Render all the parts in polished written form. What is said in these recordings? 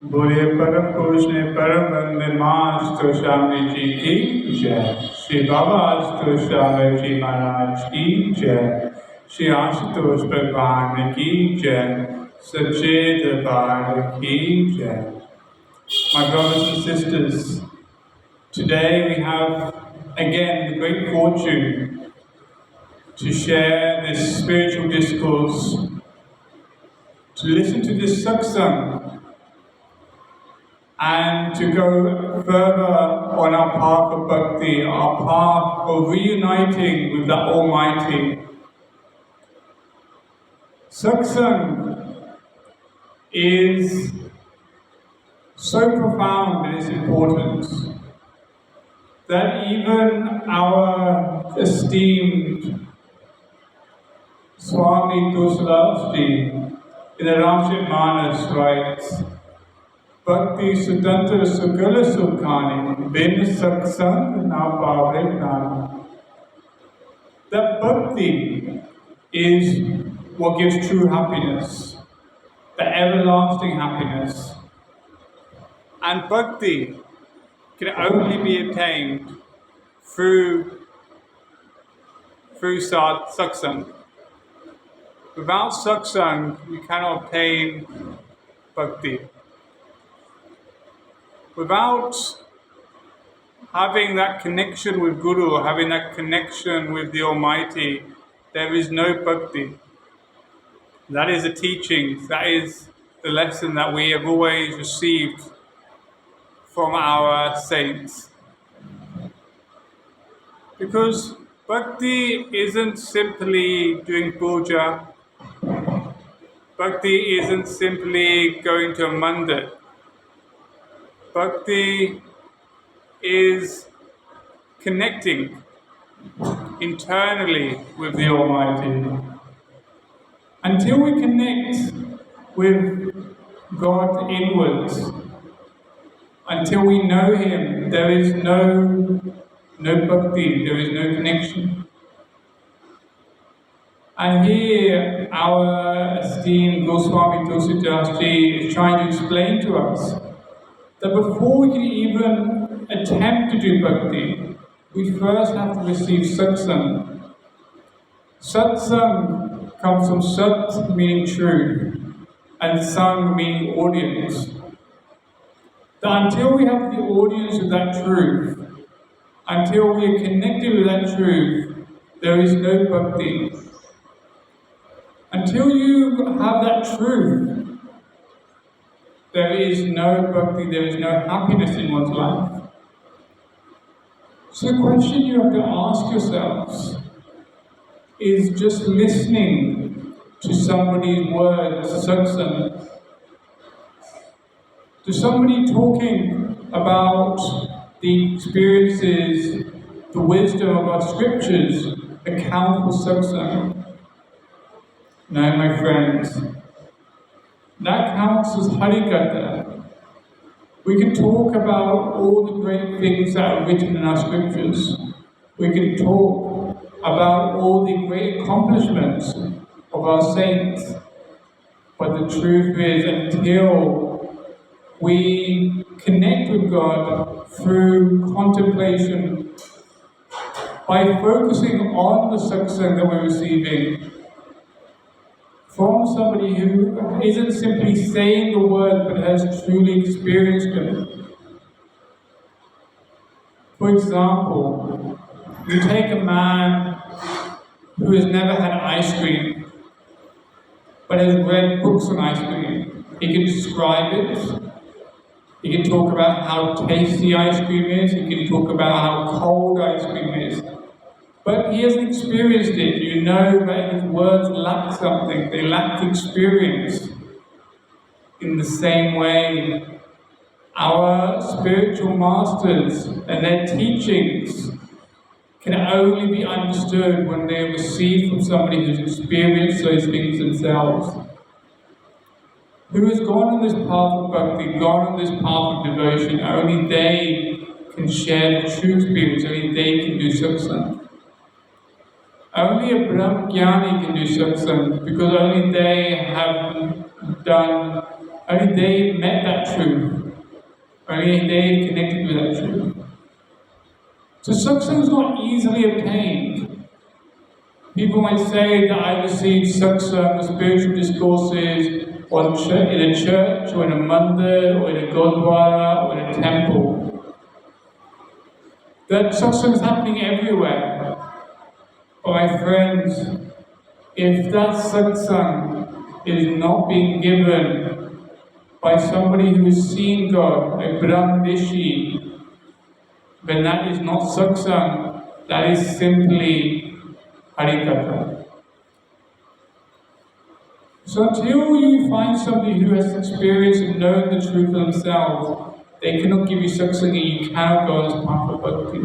बोले परम पुरुष ने परम बंदे मास्टर स्वामी जी की जय। श्री बाबा आशुतोष स्वामी जी महाराज की जय। श्री आशुतोष भगवान की जय। सच्चे दरबार की जय। My brothers and sisters, today we have again the great fortune to share this spiritual discourse, to listen to this satsang, and to go further on our path of bhakti, our path of reuniting with the Almighty. Satsang is so profound in its importance that even our esteemed Swami Tusalavji in the Ramcharitmanas writes, Bhakti Sudanta Sugala Sukhani, Bin Satsang Na Pavre Gnana. That bhakti is what gives true happiness, the everlasting happiness. And bhakti can only be attained through satsang. Without satsang, you cannot obtain bhakti. Without having that connection with Guru, or having that connection with the Almighty, there is no bhakti. That is the teaching, that is the lesson that we have always received from our saints. Because bhakti isn't simply doing puja, bhakti isn't simply going to a mandir. Bhakti is connecting internally with the Almighty. Until we connect with God inwards, until we know Him, there is no bhakti, there is no connection. And here our esteemed Goswami Tulsidas Ji is trying to explain to us that before we can even attempt to do bhakti, we first have to receive satsang. Satsang comes from sat meaning truth and sang meaning audience. That until we have the audience of that truth, until we are connected with that truth, there is no bhakti. Until you have that truth, there is no bhakti, there is no happiness in one's life. So the question you have to ask yourselves is just listening to somebody's words, satsang, to somebody talking about the experiences, the wisdom of our scriptures, account for satsang. No, my friends, that counts as harikatha. We can talk about all the great things that are written in our scriptures. We can talk about all the great accomplishments of our saints. But the truth is, until we connect with God through contemplation, by focusing on the satsang that we're receiving, from somebody who isn't simply saying the word but has truly experienced it. For example, you take a man who has never had ice cream but has read books on ice cream. He can describe it. He can talk about how tasty ice cream is. He can talk about how cold ice cream is. But he hasn't experienced it. You know that his words lack something. They lack experience. In the same way, our spiritual masters and their teachings can only be understood when they are received from somebody who's experienced those things themselves. Who has gone on this path of bhakti, gone on this path of devotion, only they can share the true experience, only they can do satsang. Only a Brahmajnani can do satsang because only they have done Only they met that truth. Only they connected with that truth. So satsang is not easily obtained. People might say that I received satsang, spiritual discourses, in a church, or in a mandir, or in a gurdwara, or in a temple. That satsang is happening everywhere. But my friends, if that satsang is not being given by somebody who has seen God, like Brahma Rishi, then that is not satsang, that is simply Harikatha. So until you find somebody who has experienced and known the truth for themselves, they cannot give you satsang and you cannot go on this path of bhakti.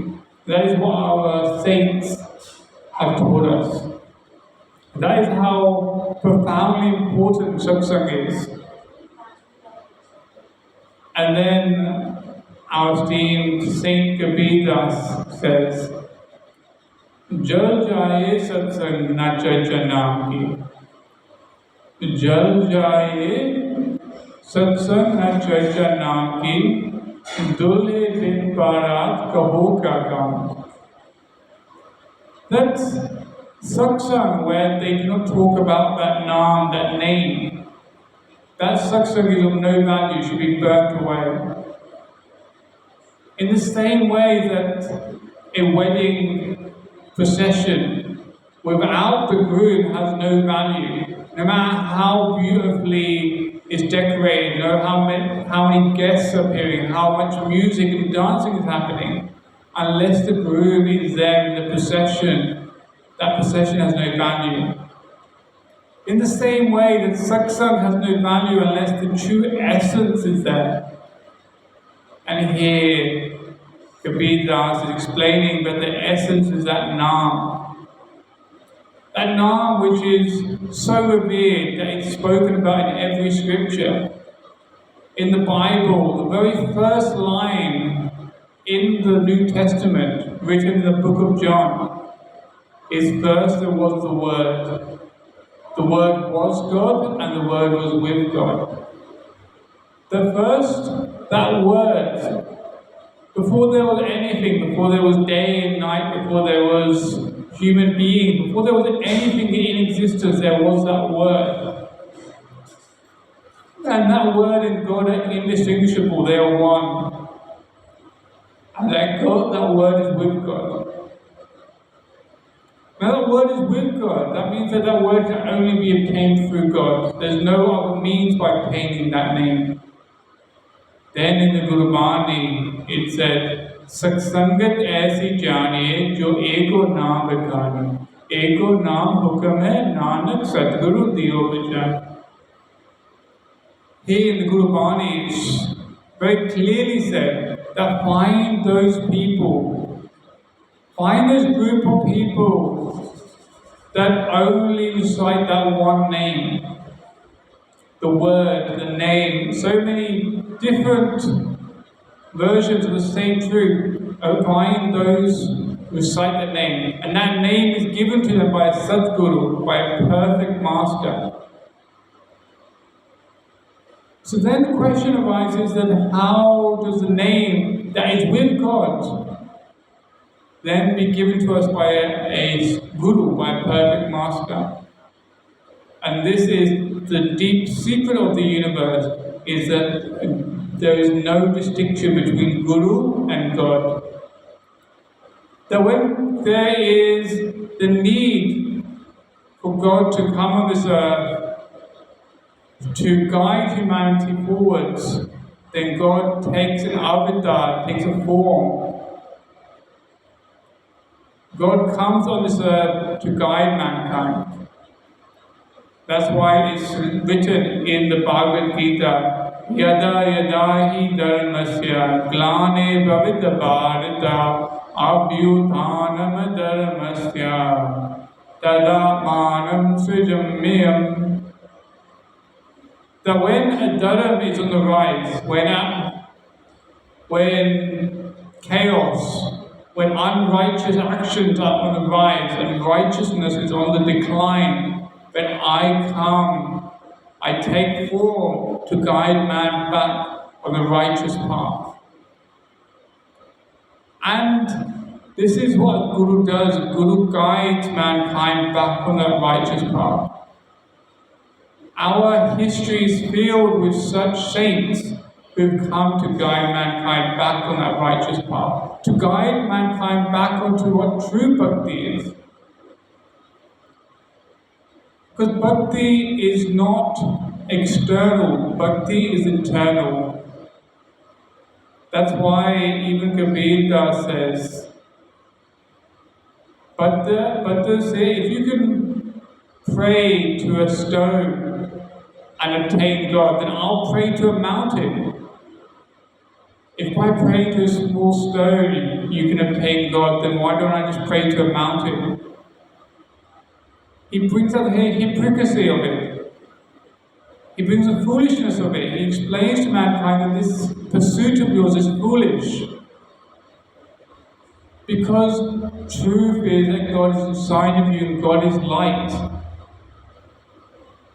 That is what our saints have taught us. That is how profoundly important satsang is. And then our esteemed Saint Kabir Das says, Jal jaye satsang na charcha naam ki. Jal jaye satsang na charcha naam ki. Dulhe bin barat kaho ka kaam. That's satsang where they do not talk about that naam, that name. That satsang is of no value, should be burnt away. In the same way that a wedding procession without the groom has no value, no matter how beautifully it's decorated, no matter how many guests are appearing, how much music and dancing is happening, unless the groom is there in the procession, that procession has no value. In the same way that satsang has no value unless the true essence is there. And here, Kabir Das is explaining that the essence is that naam. That naam which is so revered that it's spoken about in every scripture. In the Bible, the very first line in the New Testament, written in the book of John, is first there was the Word. The Word was God and the Word was with God. That Word, before there was anything, before there was day and night, before there was human being, before there was anything in existence, there was that Word. And that Word and God are indistinguishable, they are one. And that Word is with God. Now that Word is with God, that means that Word can only be obtained through God. There's no other means by obtaining that name. Then in the Gurbani, it said, Satsangat aisi janiye jo eko naam bikani. Eko naam hukam hai, Nanak Satguru diyo bichan. Here in the Gurbani, it's very clearly said that find those people, find this group of people that only recite that one name. The word, the name, so many different versions of the same truth. Find those who recite that name. And that name is given to them by a Sadguru, by a perfect master. So then the question arises that how does the name that is with God then be given to us by a Guru, by a perfect master? And this is the deep secret of the universe, is that there is no distinction between Guru and God. That when there is the need for God to come on this earth to guide humanity forwards, then God takes an avatar, takes a form. God comes on this earth to guide mankind. That's why it's written in the Bhagavad Gita, Yada yada hi dharmasya glane bhavita bharata abhyuthanam dharmasya tada manam sujamyam. That when a dharma is on the rise, when chaos, when unrighteous actions are on the rise and righteousness is on the decline, when I I take form to guide man back on the righteous path. And this is what a Guru does. A Guru guides mankind back on that righteous path. Our history is filled with such saints who've come to guide mankind back on that righteous path, to guide mankind back onto what true bhakti is. Because bhakti is not external, bhakti is internal. That's why even Kabir Das says, Bhatta say, if you can pray to a stone and obtain God, then I'll pray to a mountain. If by praying to a small stone you can obtain God, then why don't I just pray to a mountain? He brings up the hypocrisy of it. He brings the foolishness of it. He explains to mankind that this pursuit of yours is foolish. Because truth is that God is inside of you and God is light.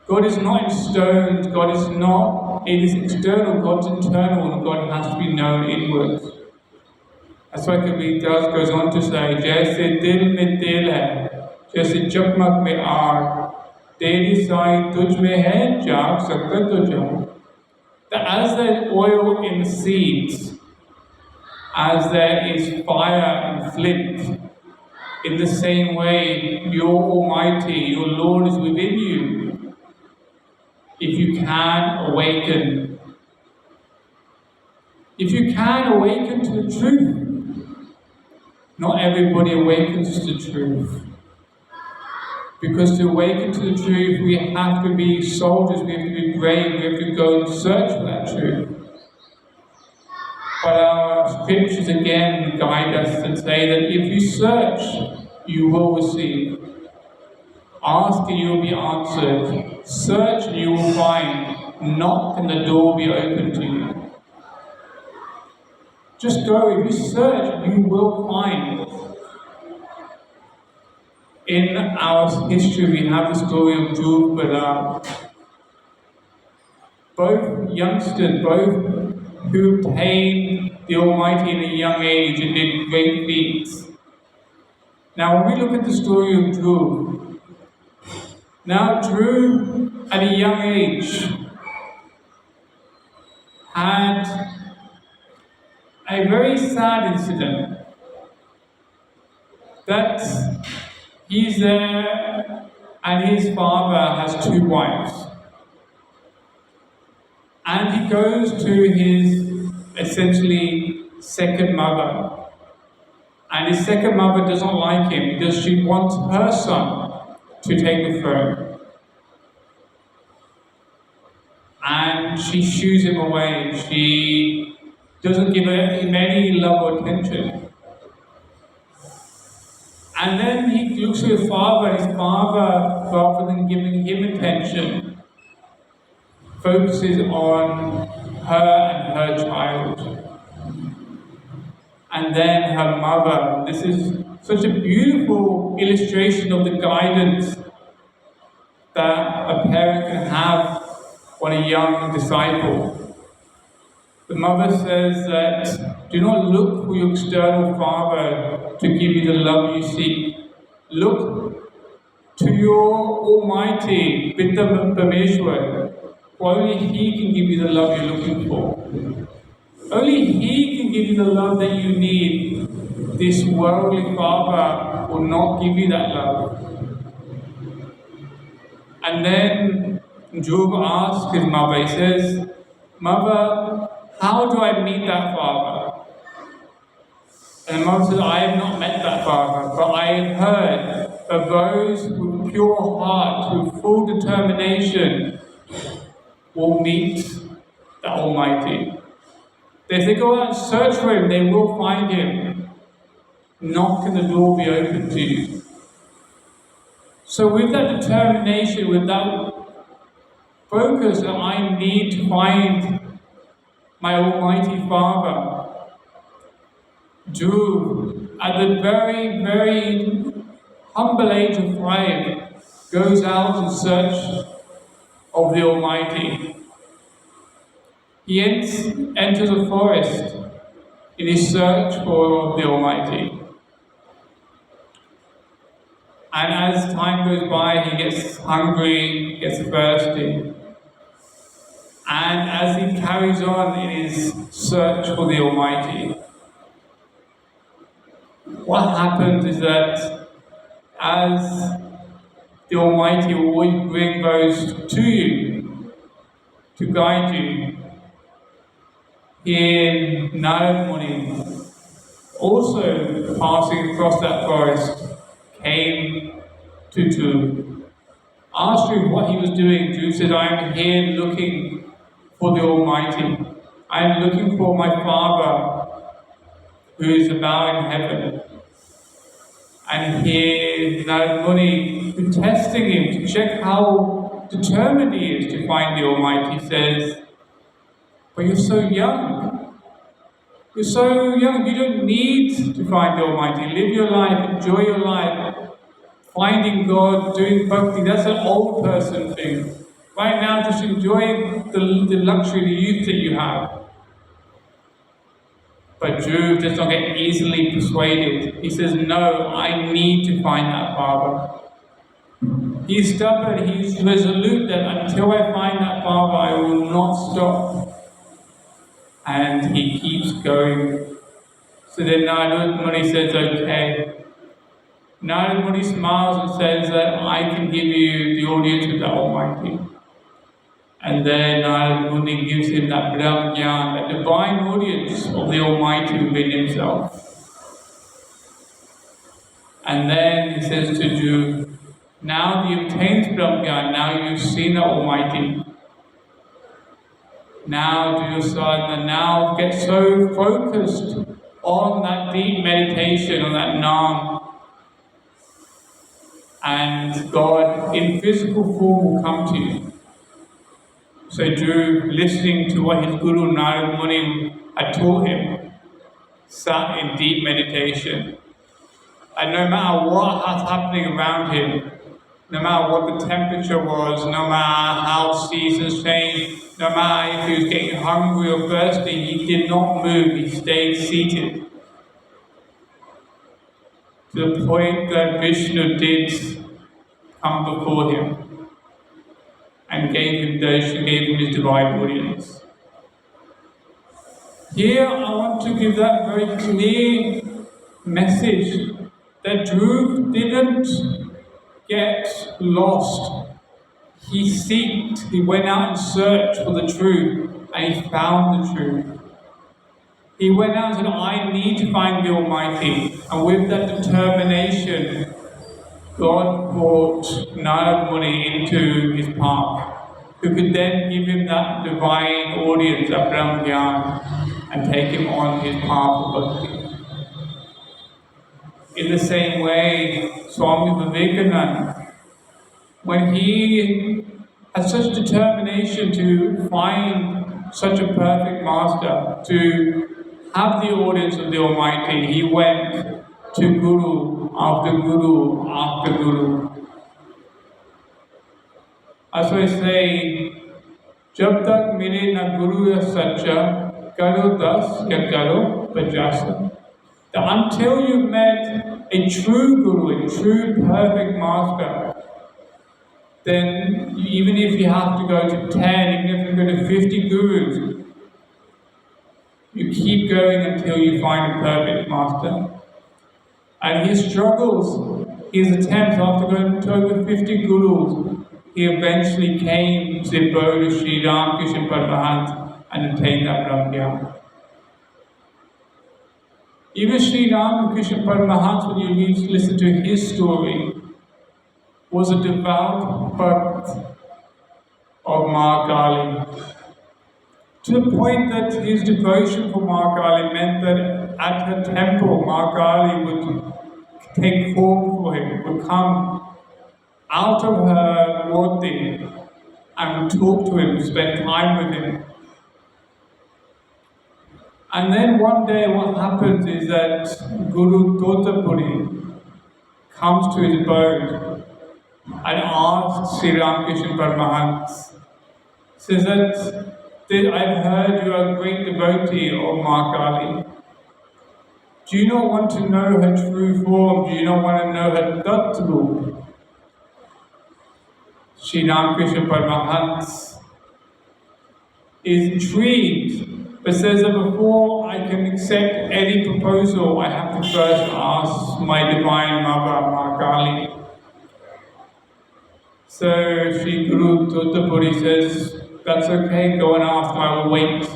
God is not in stones, God is not, it is external, God's internal, and God has to be known inwards. That's why Kabir Das goes on to say, Jaise dil mein dil hai, jaise chakmak mein aag, teri sai tujh mein hai, jaag sakta to jaag. That as there is oil in the seeds, as there is fire in flint, in the same way your Almighty, your Lord is within you. If you can awaken to the truth. Not everybody awakens to the truth. Because to awaken to the truth, we have to be soldiers, we have to be brave, we have to go and search for that truth. But our scriptures again guide us and say that if you search, you will receive. Ask and you will be answered. Search and you will find. Knock and the door will be open to you. Just go. If you search, you will find. In our history, we have the story of Dhruv Bala. Both youngsters, both who obtained the Almighty in a young age and did great feats. Now, when we look at the story of Dhruv, now Dhruv, at a young age, had a very sad incident. That he's there and his father has two wives. And he goes to his, essentially, second mother. And his second mother doesn't like him because she wants her son to take the throne. And she shoos him away. She doesn't give him any love or attention. And then he looks at his father, rather than giving him attention, focuses on her and her child. And then her mother. This is such a beautiful illustration of the guidance that a parent can have on a young disciple. The mother says that do not look for your external father to give you the love you seek. Look to your Almighty, Pitta Parmeshwar. Only He can give you the love you're looking for. Only He can give you the love that you need. This worldly father will not give you that love. And then Dhruv asks his mother, he says, Mother, how do I meet that father? And the mother says, I have not met that father, but I have heard of those with pure heart, with full determination, will meet the Almighty. If they go out and search for Him, they will find Him. Knock and the door will be open to you. So with that determination, with that focus that I need to find my Almighty Father, Dhruv, at the very, very humble age of 5, goes out and searches of the Almighty. He enters a forest in his search for the Almighty. And as time goes by, he gets hungry, gets thirsty. And as he carries on in his search for the Almighty, what happens is that as the Almighty will always bring those to you to guide you, here Narad Muni, also passing across that forest, came to Dhruv. Asked Dhruv what he was doing. Dhruv said, I am here looking for the Almighty. I am looking for my father who is above in heaven. And here Narad Muni, testing him to check how determined he is to find the Almighty, says, but you're so young. You're so young, you don't need to find the Almighty. Live your life, enjoy your life. Finding God, doing bhakti, that's an old person thing. Right now, just enjoy the luxury, the youth that you have. But Dhruv does not get easily persuaded. He says, no, I need to find that Father. He's stubborn, he's resolute that until I find that Father, I will not stop. And he keeps going. So then Narad Muni says, okay. Narad Muni smiles and says that I can give you the audience with the Almighty. And then Narad Muni gives him that Brahm Gyan, that divine audience of the Almighty within himself. And then he says to Dhruv, now that you've obtained Brahm Gyan, now you've seen the Almighty. Now do your sadhana, now get so focused on that deep meditation, on that Nam. And God in physical form will come to you. So Dhruv, listening to what his Guru Narad Muni had taught him, sat in deep meditation. And no matter what was happening around him, no matter what the temperature was, no matter how seasons changed, no matter if he was getting hungry or thirsty, he did not move, he stayed seated. To the point that Vishnu did come before him and gave him darshan, gave him his divine audience. Here I want to give that very clear message that Dhruv didn't get lost. He seeked, he went out and searched for the truth, and he found the truth. He went out and said, I need to find the Almighty. And with that determination, God brought Narad Muni into his path, who could then give him that divine audience, that Brahm Gyan, and take him on his path of bhakti. In the same way, Swami Vivekananda, when he had such determination to find such a perfect master, to have the audience of the Almighty, he went to Guru after Guru after Guru. As I say, Jab tak mile na Guru ya sacha, karo das ya karo pachasa. That until you've met a true Guru, a true perfect master, then even if you have to go to 10, even if you go to 50 Gurus, you keep going until you find a perfect master. And his struggles, his attempts after going to over 50 Gurus, he eventually came to the abode of Sri Ramakrishna Paramahansa and attained that Brahm Gyan. Even Sri Ramakrishna Paramahansa, when you listen to his story, was a devout bhakt of Ma Kali. To the point that his devotion for Ma Kali meant that at her temple, Ma Kali would take form for him, would come out of her murti and would talk to him, spend time with him. And then one day what happens is that Guru Totapuri comes to his abode and asks Sri Ramakrishna Paramahansa says that I've heard you are a great devotee of Ma Kali. Do you not want to know her true form? Do you not want to know her tattva? Sri Ramakrishna Paramahansa is intrigued, but says that before I can accept any proposal, I have to first ask my divine mother, Ma Kali. So Sri Guru Tuttapuri says, that's okay, go and ask, I will wait.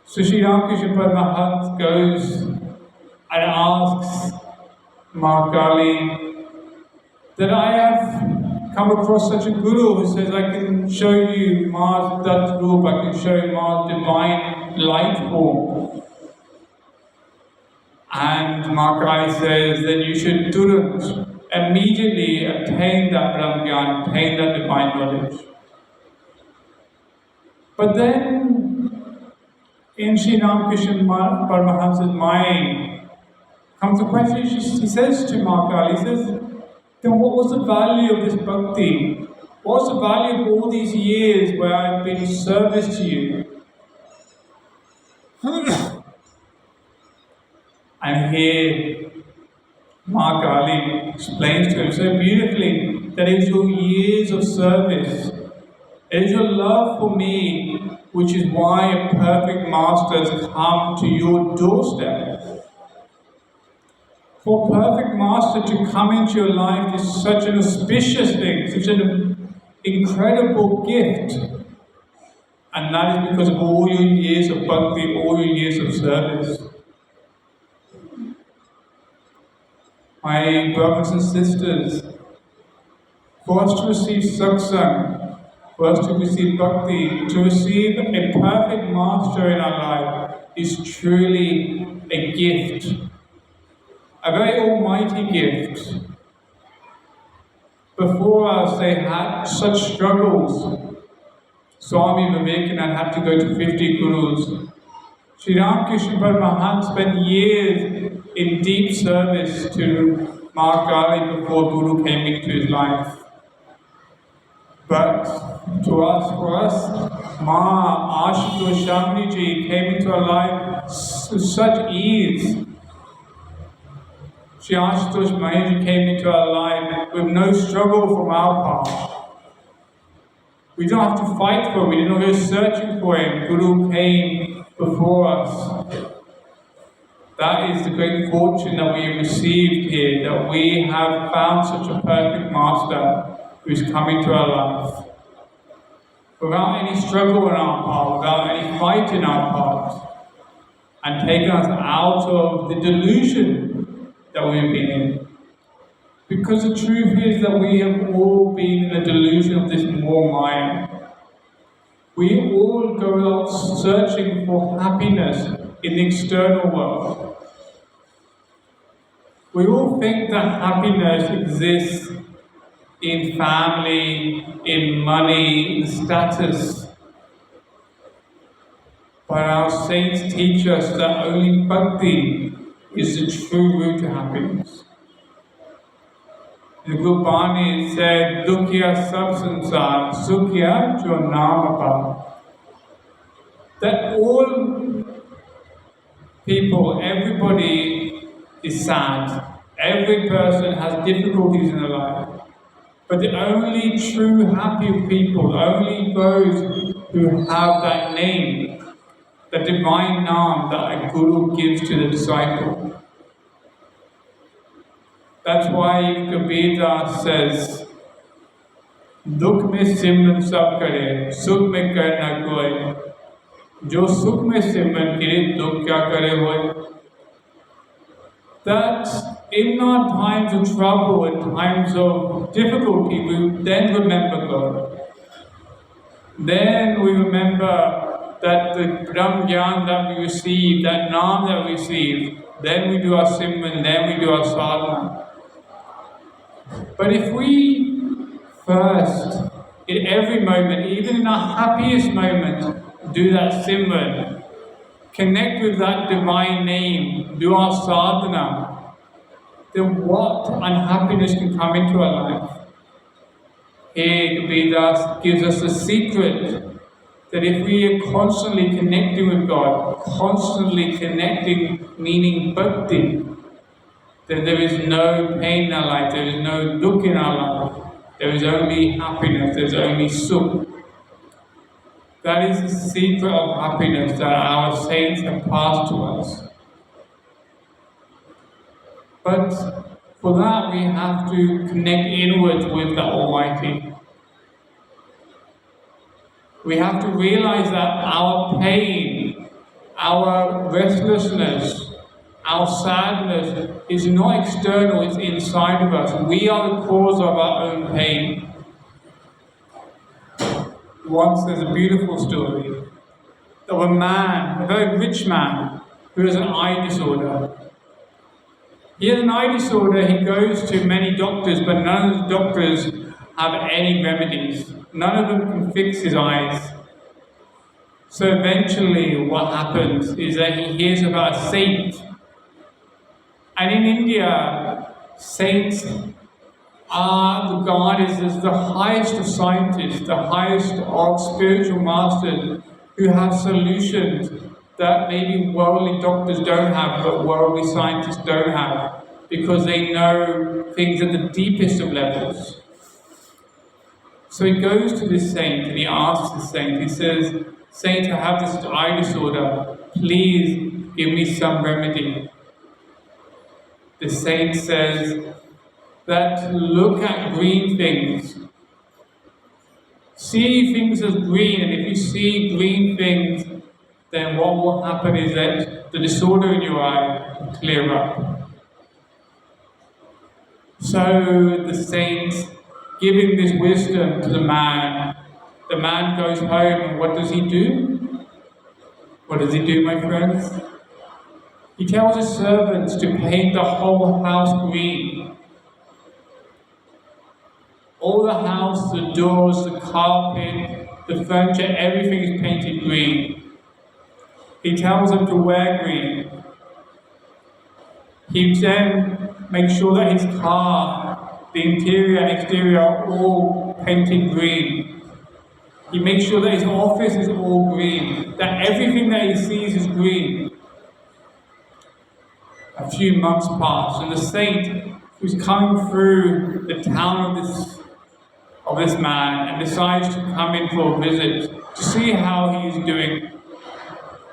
So Sri Ramakrishna Paramahansa goes and asks Ma Kali that I have come across such a guru who says I can show you Ma's Tat Roop, I can show you Ma's divine light form. And Ma Kali says that you should immediately attain that Brahm Gyan, attain that divine knowledge. But then, in Sri Ramakrishna Paramahansa's mind, comes the question, he says to Ma Kali, he says, then what was the value of this bhakti? What's the value of all these years where I've been of service to you? And here, Ma Kali explains to him so beautifully that it's your years of service, it is your love for me, which is why a perfect master has come to your doorstep. For a perfect master to come into your life is such an auspicious thing, such an incredible gift. And that is because of all your years of bhakti, all your years of service. My brothers and sisters, for us to receive satsang, for us to receive bhakti, to receive a perfect master in our life is truly a gift. A very almighty gift. Before us, they had such struggles. Swami Vivekananda had to go to 50 gurus. Sri Ramakrishna Paramahansa spent years in deep service to Ma Kali before Guru came into his life. But for us, Ma Ashutosh Shamiji came into our life with such ease. Sri Ashutosh Mahiji came into our life with no struggle from our part. We don't have to fight for him, we didn't go searching for him. Guru came before us. That is the great fortune that we received here, that we have found such a perfect master who is coming to our life. Without any struggle on our part, without any fight in our part, and taking us out of the delusion that we've been in. Because the truth is that we have all been in the delusion of this more mind. We all go out searching for happiness in the external world. We all think that happiness exists in family, in money, in status. But our saints teach us that only bhakti is the true route to happiness. In the Gurbani it said, Dukhya sab sansar, sukhya jo naam apar. That all people, everybody is sad. Every person has difficulties in their life. But the only true happy people, only those who have that name, the divine name that a guru gives to the disciple. That's why Kabir Das says, Dukh mein simran sab kare, sukh mein kar na koi. Jo sukh mein simran kare, dukh kya kare hoy. That in our times of trouble and times of difficulty, we then remember God. Then we remember that the Brahm Gyan that we receive, that Naam that we receive, then we do our Simran, then we do our Sadhana. But if we first, in every moment, even in our happiest moment, do that Simran, connect with that divine name, do our sadhana, then what unhappiness can come into our life? Here Vedas gives us a secret that if we are constantly connecting with God, constantly connecting, meaning bhakti, then there is no pain in our life, there is no dukkha in our life, there is only happiness, there is only sukh. That is the secret of happiness that our saints have passed to us. But for that we have to connect inwards with the Almighty. We have to realize that our pain, our restlessness, our sadness is not external, it's inside of us. We are the cause of our own pain. Once there's a beautiful story of a man, a very rich man, who has an eye disorder. He has an eye disorder, he goes to many doctors, but none of the doctors have any remedies. None of them can fix his eyes. So eventually what happens is that he hears about a saint. And in India, saints are regarded as the highest of scientists, the highest of spiritual masters who have solutions that maybe worldly doctors don't have, but worldly scientists don't have, because they know things at the deepest of levels. So he goes to this saint and he asks the saint, he says, "Saint, I have this eye disorder, please give me some remedy." The saint says that look at green things. See things as green, and if you see green things, then what will happen is that the disorder in your eye will clear up. So the saint, giving this wisdom to the man goes home, and what does he do? What does he do, my friends? He tells his servants to paint the whole house green. All the house, the doors, the carpet, the furniture, everything is painted green. He tells them to wear green. He then makes sure that his car, the interior and exterior are all painted green. He makes sure that his office is all green, that everything that he sees is green. A few months pass, and the saint who's coming through the town of this man and decides to come in for a visit to see how he is doing.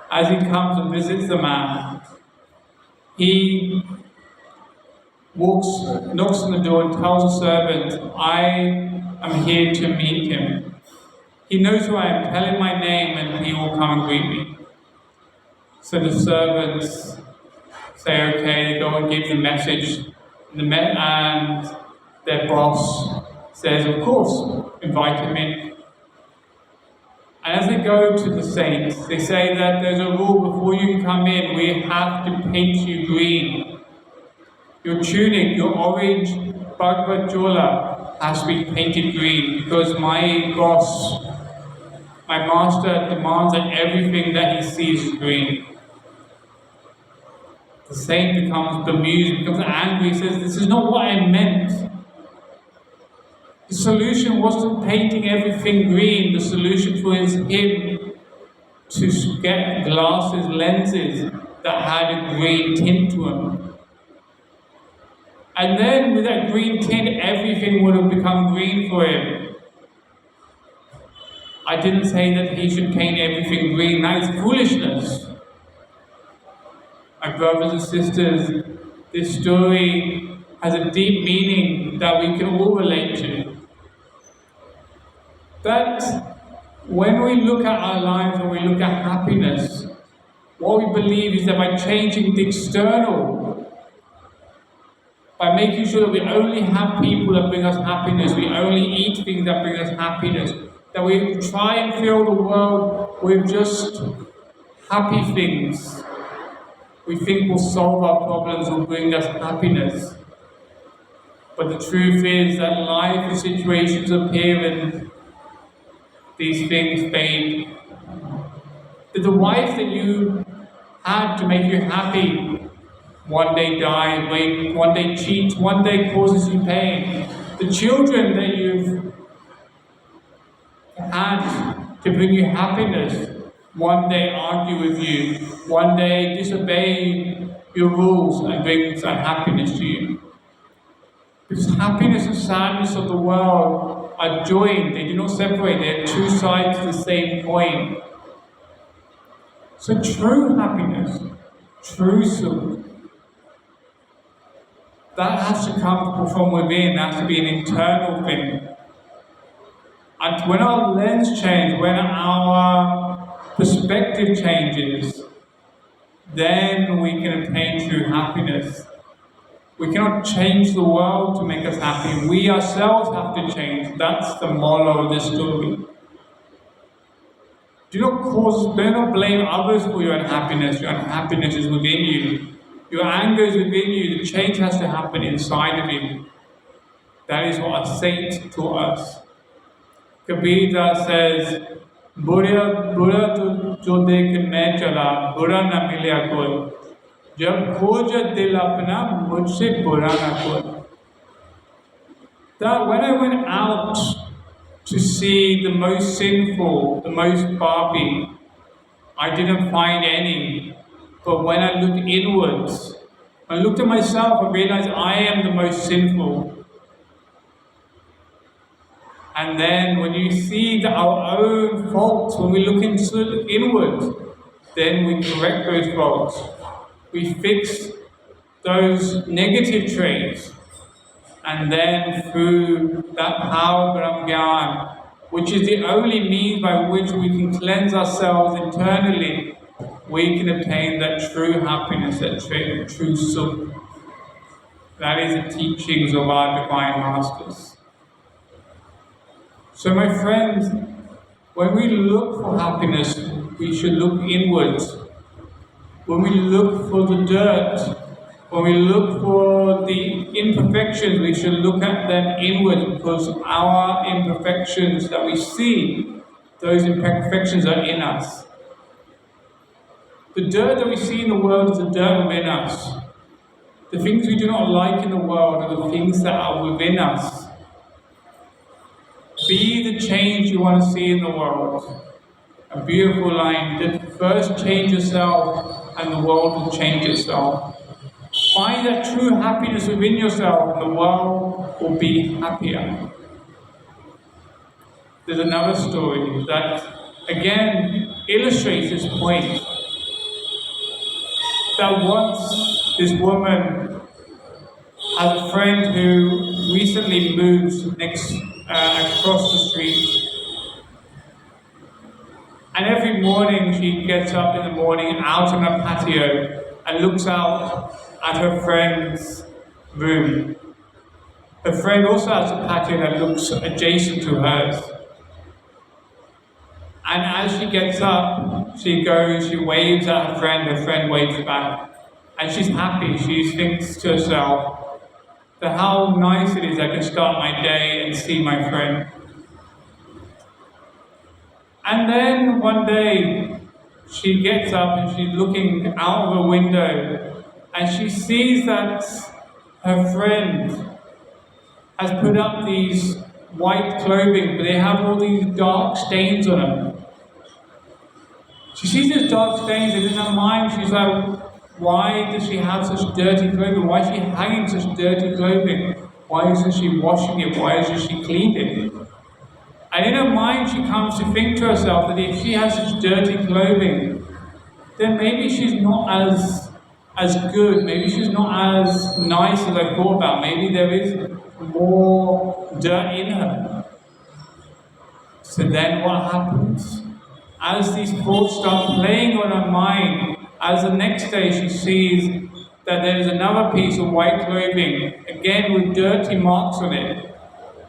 As he comes and visits the man, he knocks on the door and tells the servant, "I am here to meet him. He knows who I am, tell him my name and he will come and greet me." So the servants say, okay, they go and give the message, and their boss says, of course, invite him in. And as they go to the saints, they say that there's a rule: before you can come in, we have to paint you green. Your tunic, your orange Bhagavad Chola has to be painted green, because my boss, my master, demands that everything that he sees is green. The saint becomes bemused, becomes angry, he says, "This is not what I meant. The solution wasn't painting everything green. The solution was him to get glasses, lenses that had a green tint to them. And then with that green tint, everything would have become green for him." I didn't say that he should paint everything green. That is foolishness. My brothers and sisters, this story has a deep meaning that we can all relate to. That when we look at our lives, when we look at happiness, what we believe is that by changing the external, by making sure that we only have people that bring us happiness, we only eat things that bring us happiness, that we try and fill the world with just happy things, we think will solve our problems, will bring us happiness. But the truth is that life and situations appear and these things fade. That the wife that you had to make you happy one day dies, one day cheats, one day causes you pain. The children that you've had to bring you happiness, one day argue with you, one day disobey your rules and brings unhappiness to you. Because happiness and sadness of the world are joined, they do not separate, they are two sides of the same coin. So true happiness, true sukh, that has to come from within, that has to be an internal thing. And when our lens changes, when our perspective changes, then we can attain true happiness. We cannot change the world to make us happy. We ourselves have to change. That's the moral of this story. Do not blame others for your unhappiness. Your unhappiness is within you. Your anger is within you. The change has to happen inside of you. That is what a saint taught us. Kabir Das says, Bura tu jo dekh main chala, bura na milya koi. Jab khoja dil apna, mujhse bura na koi. That when I went out to see the most sinful, the most papi, I didn't find any. But when I looked inwards, I looked at myself and realized I am the most sinful. And then when you see our own faults, when we look inward, then we correct those faults. We fix those negative traits. And then through that power of Brahm Gyan, which is the only means by which we can cleanse ourselves internally, we can obtain that true happiness, that true sukh. That is the teachings of our Divine Masters. So my friends, when we look for happiness, we should look inwards. When we look for the dirt, when we look for the imperfections, we should look at them inward, because our imperfections that we see, those imperfections are in us. The dirt that we see in the world is the dirt within us. The things we do not like in the world are the things that are within us. Be the change you want to see in the world. A beautiful line, that first change yourself and the world will change itself. Find that true happiness within yourself and the world will be happier. There's another story that again illustrates this point. That once this woman has a friend who recently moved across the street. And every morning she gets up in the morning out on her patio and looks out at her friend's room. Her friend also has a patio that looks adjacent to hers. And as she gets up, she waves at her friend waves back. And she's happy, she thinks to herself that how nice it is I can start my day and see my friend. And then one day, she gets up and she's looking out of a window and she sees that her friend has put up these white clothing, but they have all these dark stains on them. She sees these dark stains and in her mind she's like, why does she have such dirty clothing? Why is she hanging such dirty clothing? Why isn't she washing it? Why isn't she cleaning it? And in her mind she comes to think to herself that if she has such dirty clothing, then maybe she's not as good, maybe she's not as nice as I thought about, maybe there is more dirt in her. So then what happens? As these thoughts start playing on her mind, as the next day she sees that there is another piece of white clothing, again with dirty marks on it,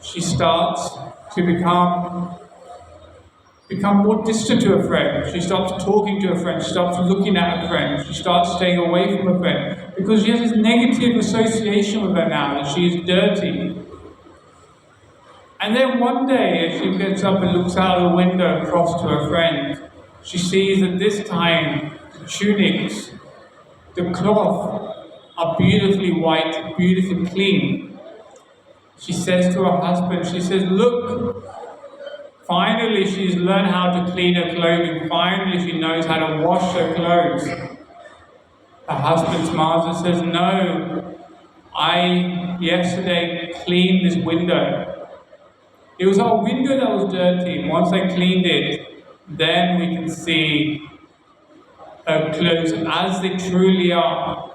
she starts to become more distant to her friend. She stops talking to her friend, she stops looking at her friend, she starts staying away from her friend, because she has this negative association with her now, that she is dirty. And then one day, as she gets up and looks out of the window across to her friend, she sees that this time the tunics, the cloth, are beautifully white, beautifully clean. She says to her husband, she says, look, Finally, she's learned how to clean her clothing. Finally, she knows how to wash her clothes. Her husband smiles and says, "No, I yesterday cleaned this window. It was our window that was dirty. Once I cleaned it, then we can see her clothes as they truly are."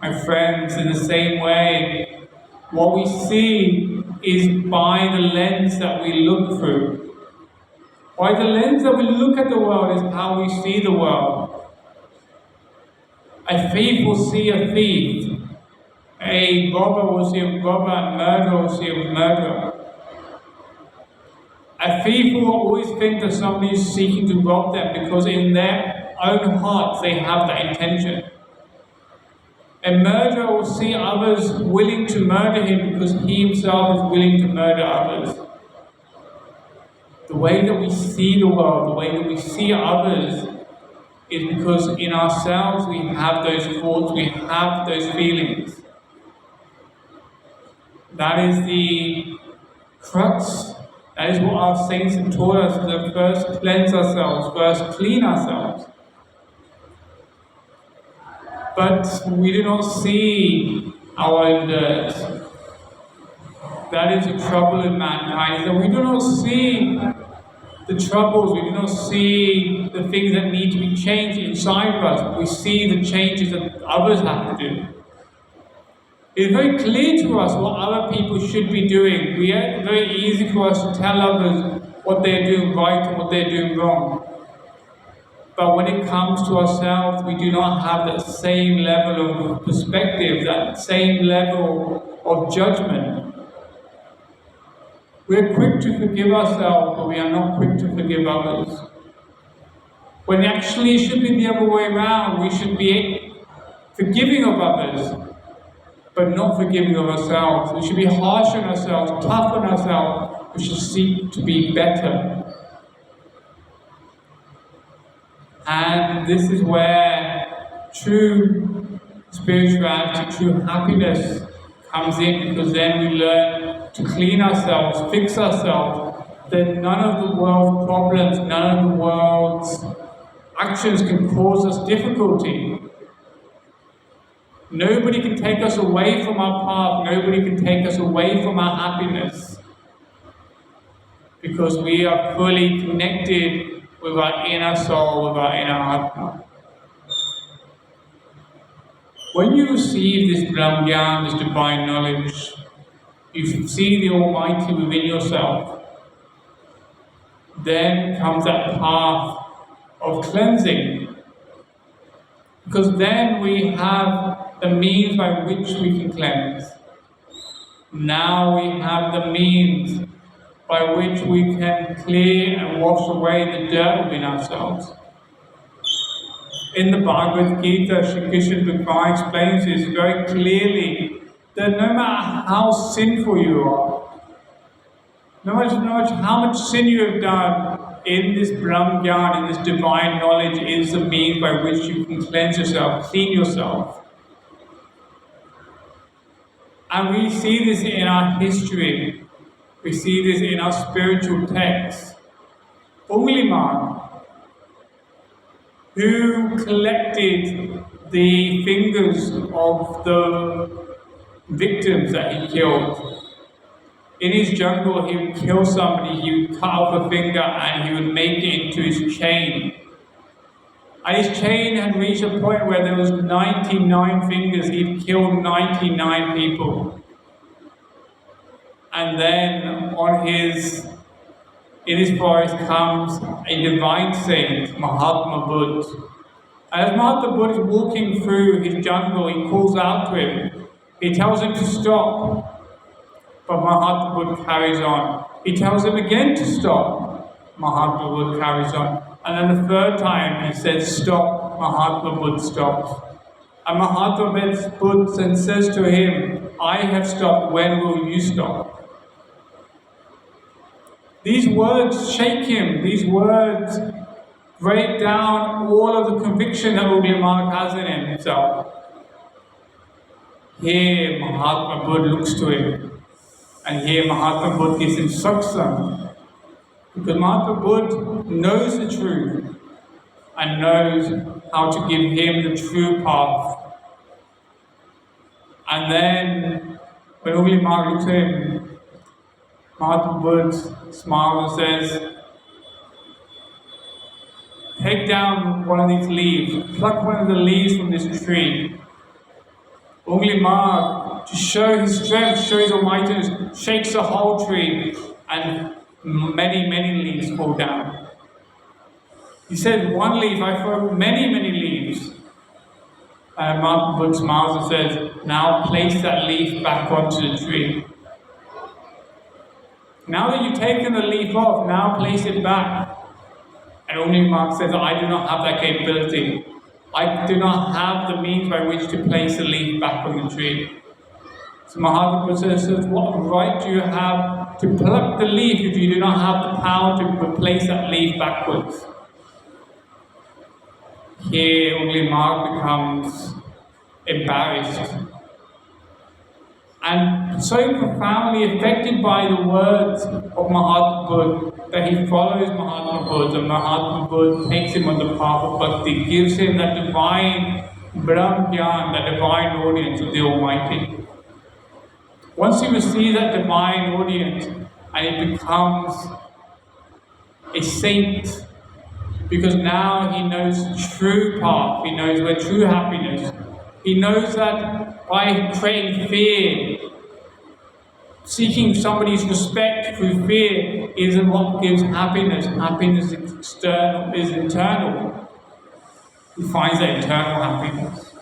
My friends, in the same way, what we see is by the lens that we look through. By the lens that we look at the world is how we see the world. A thief will see a thief. A robber will see a robber, and murderer will see a murderer. A thief will always think that somebody is seeking to rob them because in their own hearts they have that intention. A murderer will see others willing to murder him because he himself is willing to murder others. The way that we see the world, the way that we see others, is because in ourselves we have those thoughts, we have those feelings. That is the crux. That is what our saints have taught us, to first cleanse ourselves, first clean ourselves. But we do not see our own dirt. That is the trouble in mankind, is that we do not see the troubles, we do not see the things that need to be changed inside of us. We see the changes that others have to do. It's very clear to us what other people should be doing. It's very easy for us to tell others what they're doing right and what they're doing wrong. But when it comes to ourselves, we do not have that same level of perspective, that same level of judgment. We're quick to forgive ourselves, but we are not quick to forgive others. When actually it should be the other way around. We should be forgiving of others, but not forgiving of ourselves. We should be harsh on ourselves, tough on ourselves. We should seek to be better. And this is where true spirituality, true happiness comes in, because then we learn to clean ourselves, fix ourselves. Then none of the world's problems, none of the world's actions can cause us difficulty. Nobody can take us away from our path, nobody can take us away from our happiness, because we are fully connected with our inner soul, with our inner Atma. When you receive this Brahmyan, this divine knowledge, you see the Almighty within yourself. Then comes that path of cleansing, because then we have the means by which we can cleanse. Now we have the means by which we can clear and wash away the dirt within ourselves. In the Bhagavad Gita, Shri Krishna Bhagavan explains this very clearly, that no matter how sinful you are, no matter how much sin you have done, in this Brahmyan, in this divine knowledge, is the means by which you can cleanse yourself, clean yourself. And we see this in our history. We see this in our spiritual texts. Ungliman, who collected the fingers of the victims that he killed. In his jungle, he would kill somebody, he would cut off a finger and he would make it into his chain. And his chain had reached a point where there was 99 fingers, he'd killed 99 people. And then in his forest comes a divine saint, Mahatma Buddha. And as Mahatma Buddha is walking through his jungle, he calls out to him. He tells him to stop. But Mahatma Buddha carries on. He tells him again to stop. Mahatma Buddha carries on. And then the third time he says, stop. Mahatma Buddha stops. And Mahatma Buddha then says to him, I have stopped, when will you stop? These words shake him. These words break down all of the conviction that Ugly has in himself. Here Mahatma Buddha looks to him And here Mahatma Buddha gives him satsang, because Mahatma Buddha knows the truth and knows how to give him the true path. And then, when Ugly Mark looks at him, Mahatma Buddha smiles and says, take down one of these leaves, pluck one of the leaves from this tree. Ugly Mark, to show his strength, show his almightiness, shakes the whole tree, and many, many leaves fall down. He said, one leaf, I throw many, many leaves. And Mahatma Buddha smiles and says, now place that leaf back onto the tree. Now that you've taken the leaf off, now place it back. And Ugly Mark says, I do not have that capability. I do not have the means by which to place the leaf back on the tree. So Mahatma Buddha says, what right do you have to pluck the leaf if you do not have the power to place that leaf backwards? Here, Ugly Mark becomes embarrassed and so profoundly affected by the words of Mahatma Buddha that he follows Mahatma Buddha, and Mahatma Buddha takes him on the path of bhakti, gives him that divine Brahm Gyan, that divine audience of the Almighty. Once he receives that divine audience, and he becomes a saint, because now he knows the true path, he knows where true happiness. He knows that by creating fear, seeking somebody's respect through fear isn't what gives happiness. Happiness is external, is internal. He finds that internal happiness.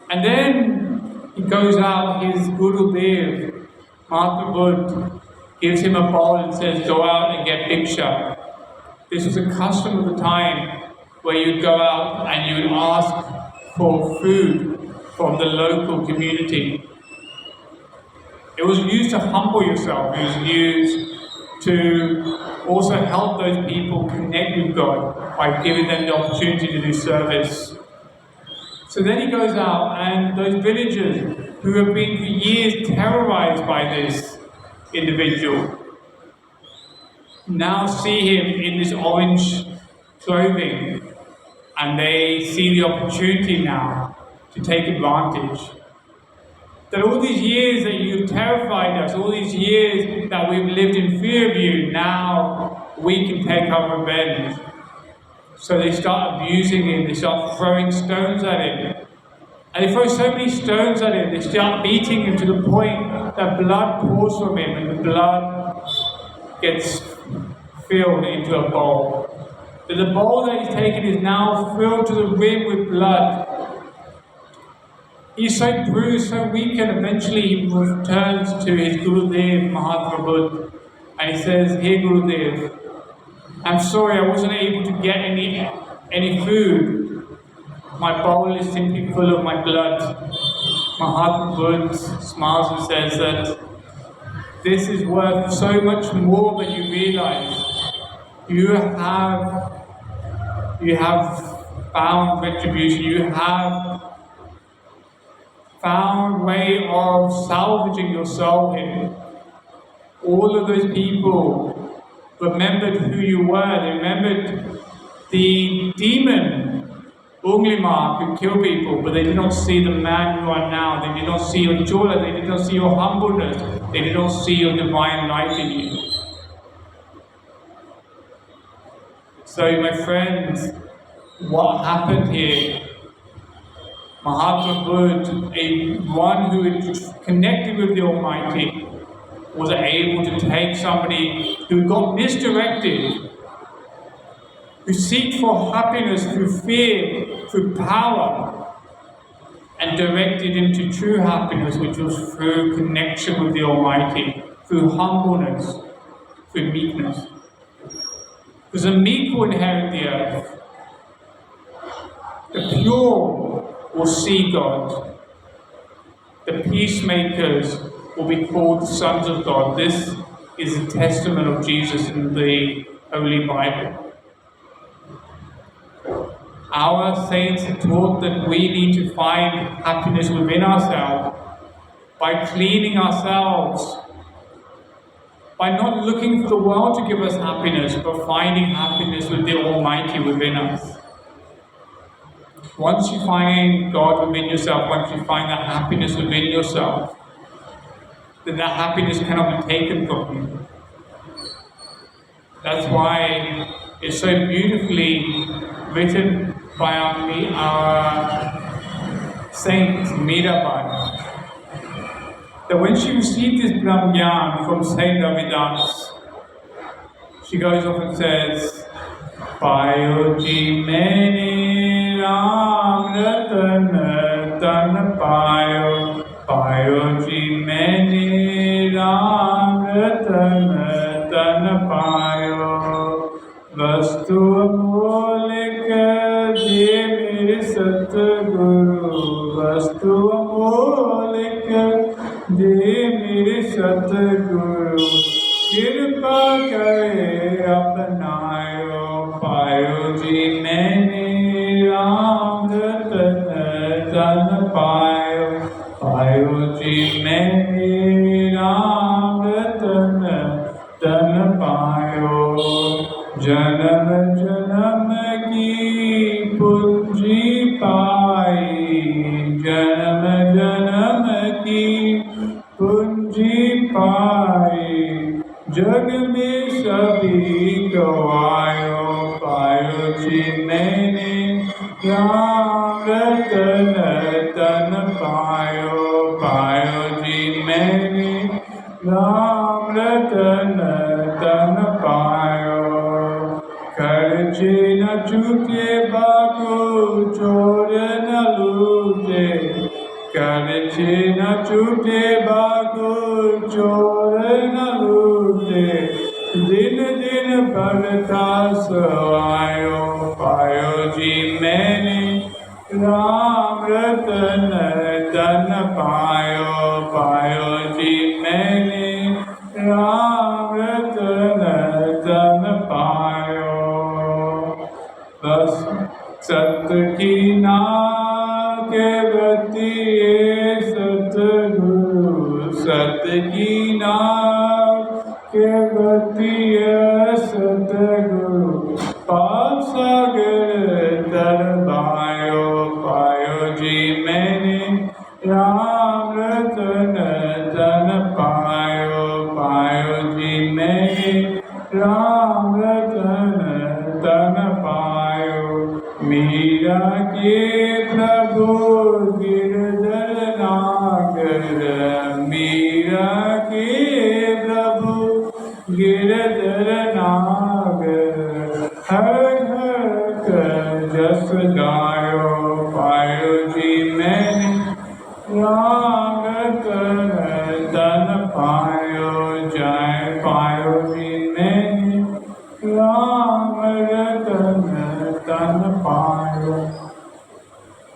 And then he goes out, his Gurudev, Mahatma Buddha, gives him a bowl and says, go out and get diksha. This was a custom of the time where you'd go out and you would ask for food from the local community. It was used to humble yourself. It was used to also help those people connect with God by giving them the opportunity to do service. So then he goes out, and those villagers who have been for years terrorized by this individual now see him in this orange clothing, and they see the opportunity now to take advantage. That all these years that you've terrified us, all these years that we've lived in fear of you, now we can take our revenge. So they start abusing him, they start throwing stones at him. And they throw so many stones at him, they start beating him to the point that blood pours from him, and the blood gets filled into a bowl. But the bowl that he's taken is now filled to the rim with blood. He's so bruised, so weak, and eventually he returns to his Gurudev, Mahatma Buddha, and he says, "Hey Gurudev, I'm sorry I wasn't able to get any food. My bowl is simply full of my blood." Mahatma Buddha smiles and says that this is worth so much more than you realize. You have found retribution. You have found way of salvaging your soul here. All of those people remembered who you were. They remembered the demon, Unglimar, who killed people, but they did not see the man you are now. They did not see your joy. They did not see your humbleness. They did not see your divine light in you. So, my friends, what happened here? Mahatma Buddha, one who had connected with the Almighty, was able to take somebody who got misdirected, who seek for happiness through fear, through power, and directed him to true happiness, which was through connection with the Almighty, through humbleness, through meekness. Because the meek will inherit the earth. The pure will see God. The peacemakers will be called sons of God. This is a testament of Jesus in the Holy Bible. Our saints have taught that we need to find happiness within ourselves, by cleaning ourselves, by not looking for the world to give us happiness, but finding happiness with the Almighty within us. Once you find God within yourself, once you find that happiness within yourself, then that happiness cannot be taken from you. That's why it's so beautifully written by our saint Mirabai, that when she received this Brahmyan from Saint Ravidas, she goes off and says, Payo ji maine Ram ratan tan payo, Payo ji maine Ram ratan tan payo, Vastu amolik je mere Satguru, Vastu amolik je mere Satguru, कृपा करे अपनायो, पायो जी मैंने राम रतन धन पायो, पायो जी मैंने राम रतन धन पायो, जन्म जन्म की पूंजी पाई, जन्म जन्म की पूंजी पाई, जग में सभी गवायो, पायो जी मैंने राम रतन तन पायो, पायो जी मैंने राम रतन तन पायो, खर्चे न चूके बाको चोर न लूटे, खर्चे न चूके बाको चोर न लूटे, दिन दिन बढ़ता सवायो, पायो जी मैंने राम रतन धन पायो, पायो जी मैंने राम रतन धन पायो, बस सत्य की नाम के गति सतगुरु, सत्य की नाम के गति सतगुरु, पाप सागर तरबायो, पायो जी मैंने राम रतन धन पायो, पायो जी मैंने राम रतन धन पायो, मीरा के प्रभु गिरधर नागर, मीरा के प्रभु गिरधर नागर, हर हर जस गायो, पायो जी मैंने राम रतन धन पायो, जय पायो जी मैंने राम रतन धन पायो.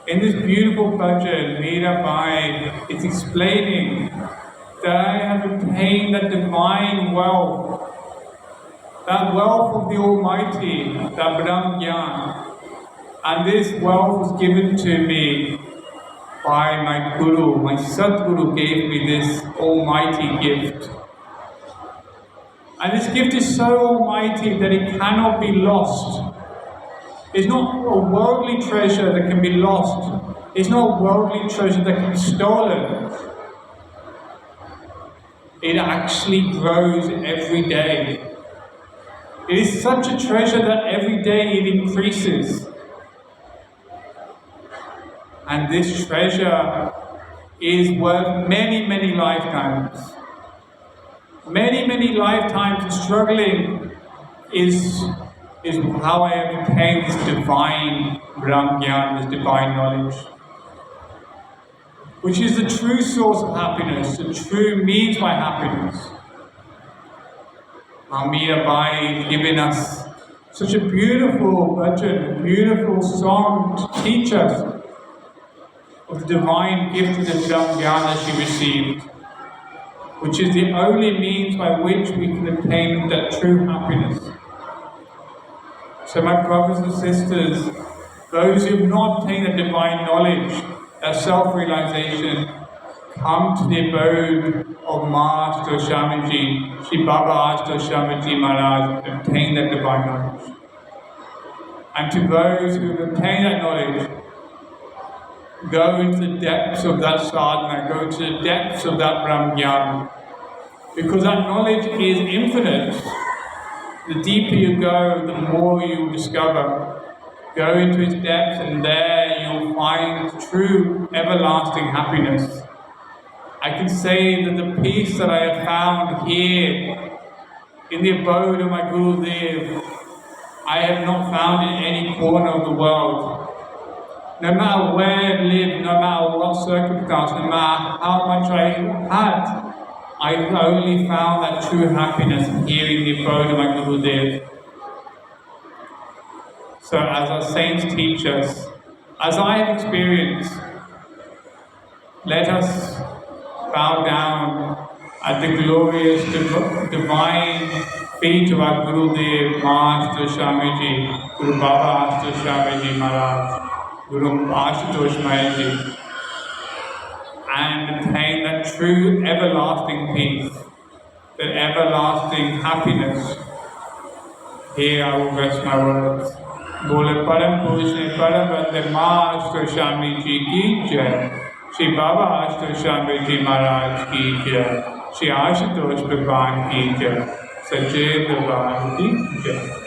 In this beautiful bhajan, Mirabai is explaining that I have obtained that divine wealth, that wealth of the Almighty, that Brahmyan, and this wealth was given to me by my Guru. My Satguru gave me this almighty gift. And this gift is so almighty that it cannot be lost. It's not a worldly treasure that can be lost. It's not a worldly treasure that can be stolen. It actually grows every day. It is such a treasure that every day it increases. And this treasure is worth many, many lifetimes. Many, many lifetimes of struggling is how I have obtained this divine Brahmyan, this divine knowledge, which is the true source of happiness, the true means by happiness. Mirabai is giving us such a beautiful bhajan, a beautiful song to teach us of the divine gift of the Brahmyan that she received, which is the only means by which we can attain that true happiness. So my brothers and sisters, those who have not obtained the divine knowledge, that self-realization, come to the abode of Master Swamiji, Sri Baba Ashtar Swamiji Maharaj, and obtain that divine knowledge. And to those who have obtained that knowledge, go into the depths of that sadhana, go into the depths of that Brahmyan, because that knowledge is infinite. The deeper you go, the more you discover. Go into its depths, and there you'll find true, everlasting happiness. I can say that the peace that I have found here, in the abode of my Gurudev, I have not found in any corner of the world. No matter where I live, no matter what circumstance, no matter how much I had, I've only found that true happiness here in the abode of my Gurudev. So as our saints teach us, as I have experienced, let us bow down at the glorious divine feet of our Gurudev, Master Swamiji, Guru Baba Ashtar Swamiji Maharaj, Guru Ashutosh Maharaj, and obtain that true everlasting peace, that everlasting happiness. Here I will rest my words. Bole Param Purush Param Vande Master Swamiji ki jai. Shri Baba Ashtar Swamiji Maharaj ki jai. Shri Ashutosh Bhagwan ki jai. Sache Darbar ki jai.